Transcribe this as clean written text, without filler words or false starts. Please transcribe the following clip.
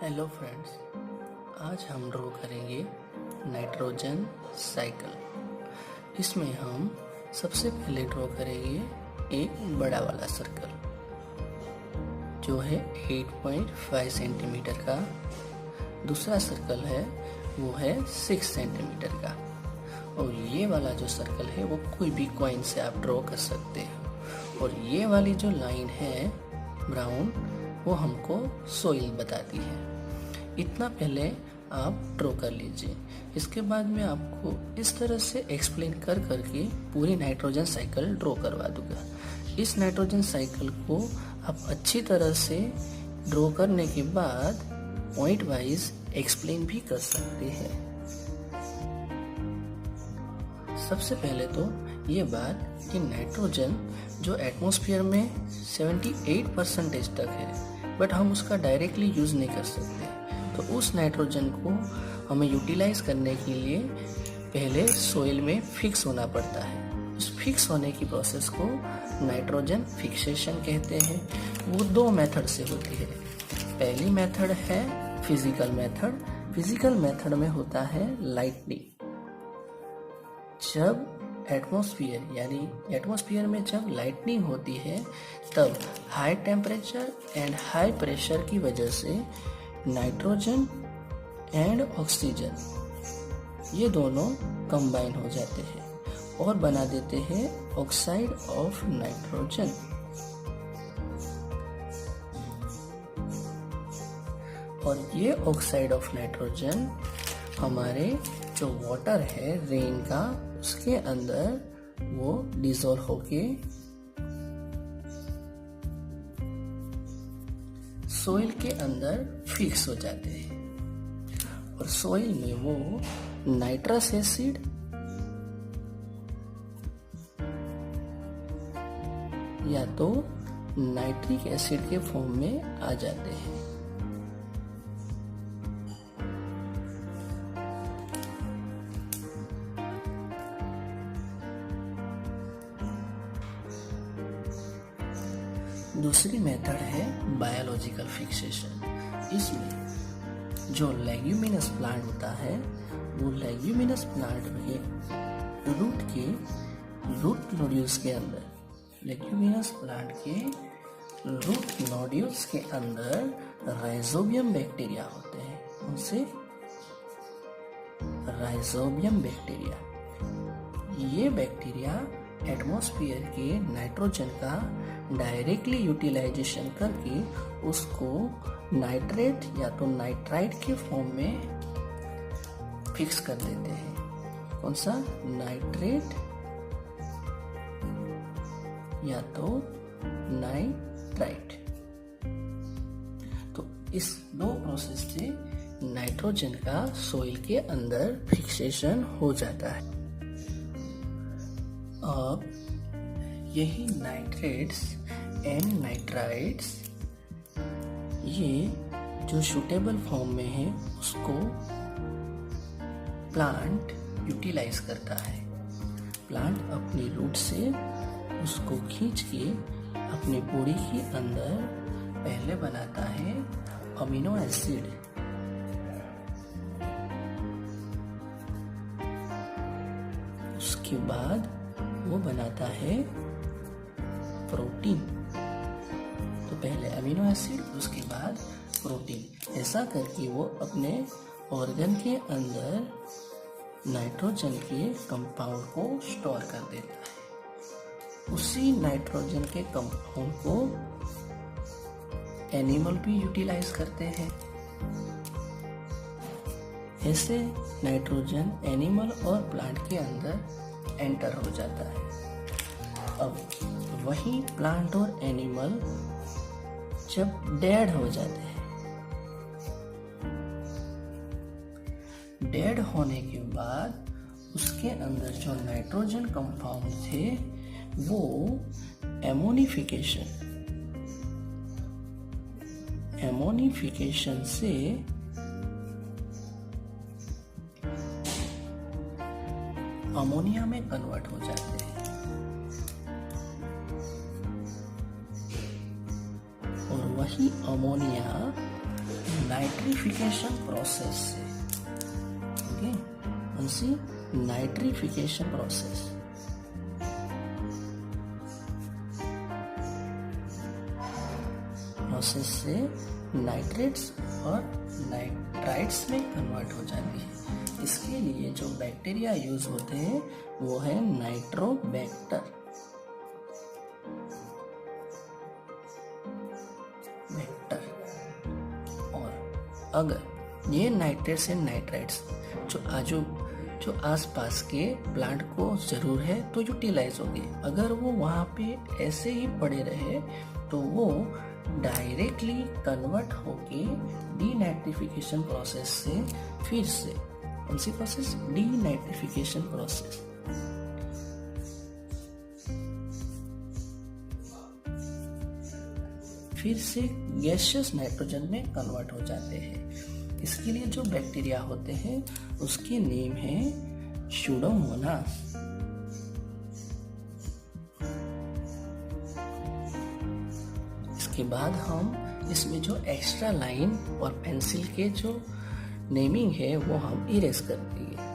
Hello friends, आज हम draw करेंगे नाइट्रोजन साइकिल। इसमें हम सबसे पहले ड्रॉ करेंगे एक बड़ा वाला सर्कल जो है 8.5 सेंटीमीटर का। दूसरा सर्कल है वो है 6 सेंटीमीटर का। और ये वाला जो सर्कल है वो कोई भी कॉइन से आप ड्रॉ कर सकते हो। और ये वाली जो लाइन है ब्राउन, वो हमको सोइल बताती है। इतना पहले आप ड्रॉ कर लीजिए। इसके बाद मैं आपको इस तरह से एक्सप्लेन कर करके पूरी नाइट्रोजन साइकिल ड्रॉ करवा दूंगा। इस नाइट्रोजन साइकिल को आप अच्छी तरह से ड्रॉ करने के बाद पॉइंट वाइज एक्सप्लेन भी कर सकते हैं। सबसे पहले तो ये बात कि नाइट्रोजन जो एटमॉस्फेयर में 78% तक है, बट हम उसका डायरेक्टली यूज नहीं कर सकते। तो उस नाइट्रोजन को हमें यूटिलाइज करने के लिए पहले सोइल में फिक्स होना पड़ता है। उस फिक्स होने की प्रोसेस को नाइट्रोजन फिक्सेशन कहते हैं। वो दो मेथड से होती है। पहली मेथड है फिजिकल मेथड। फिजिकल मेथड में होता है लाइटनिंग। जब एटमॉस्फेयर में जब लाइटनिंग होती है तब high temperature and high pressure की वजह से नाइट्रोजन एंड ऑक्सीजन ये दोनों कंबाइन हो जाते हैं और बना देते हैं ऑक्साइड ऑफ नाइट्रोजन। और ये ऑक्साइड ऑफ नाइट्रोजन हमारे जो वाटर है रेन का, उसके अंदर वो डिसॉल्व होके सोइल के अंदर फिक्स हो जाते हैं। और सोइल में वो नाइट्रस एसिड या तो नाइट्रिक एसिड के फॉर्म में आ जाते हैं। दूसरी मेथड है बायोलॉजिकल फिक्सेशन। इसमें जो लेग्यूमिनस प्लांट होता है वो लेग्यूमिनस प्लांट के रूट नोड्यूल्स के अंदर लेग्यूमिनस प्लांट के रूट नोड्यूल्स के अंदर राइजोबियम बैक्टीरिया होते हैं। उनसे राइजोबियम बैक्टीरिया, ये बैक्टीरिया एटमॉस्फेयर के नाइट्रोजन का डायरेक्टली यूटिलाइजेशन करके उसको नाइट्रेट या तो नाइट्राइट के फॉर्म में फिक्स कर देते हैं। कौन सा? नाइट्रेट या तो नाइट्राइट। तो इस दो प्रोसेस से नाइट्रोजन का सोइल के अंदर फिक्सेशन हो जाता है। अब यही नाइट्रेट्स एंड नाइट्राइट्स ये जो सूटेबल फॉर्म में है उसको प्लांट यूटिलाइज करता है। प्लांट अपनी रूट से उसको खींच के अपनी बॉडी के अंदर पहले बनाता है अमीनो एसिड, उसके बाद वो बनाता है प्रोटीन। तो पहले अमीनो एसिड, उसके बाद प्रोटीन। ऐसा करके वो अपने ऑर्गन के अंदर नाइट्रोजन के कंपाउंड को स्टोर कर देता है। उसी नाइट्रोजन के कंपाउंड को एनिमल भी यूटिलाइज करते हैं। ऐसे नाइट्रोजन एनिमल और प्लांट के अंदर एंटर हो जाता है। अब वही प्लांट और एनिमल जब डेड हो जाते हैं, डेड होने के बाद उसके अंदर जो नाइट्रोजन कंपाउंड थे वो एमोनिफिकेशन से अमोनिया में कन्वर्ट हो जाते हैं। और वही अमोनिया नाइट्रिफिकेशन प्रोसेस से। ओके, कौन सी? Nitrification process. प्रोसेस से नाइट्रेट्स और नाइट्राइट्स में कन्वर्ट हो जाती है। इसके लिए जो बैक्टीरिया यूज होते हैं वो है नाइट्रोबैक्टर। और अगर ये नाइट्रेट्स एंड नाइट्राइट्स जो आसपास के प्लांट को जरूर है तो यूटिलाइज होगी। अगर वो वहाँ पे ऐसे ही पड़े रहे तो वो डायरेक्टली कन्वर्ट होके डीनाइट्रिफिकेशन प्रोसेस से फिर से कौन सी प्रोसेस? Denitrification process. फिर से गैसियस नाइट्रोजन में कन्वर्ट हो जाते हैं। इसके लिए जो बैक्टीरिया होते हैं उसके नेम है स्यूडोमोनास। इसके बाद हम इसमें जो एक्स्ट्रा लाइन और पेंसिल के जो नेमिंग है वो हम इरेज कर देंगे।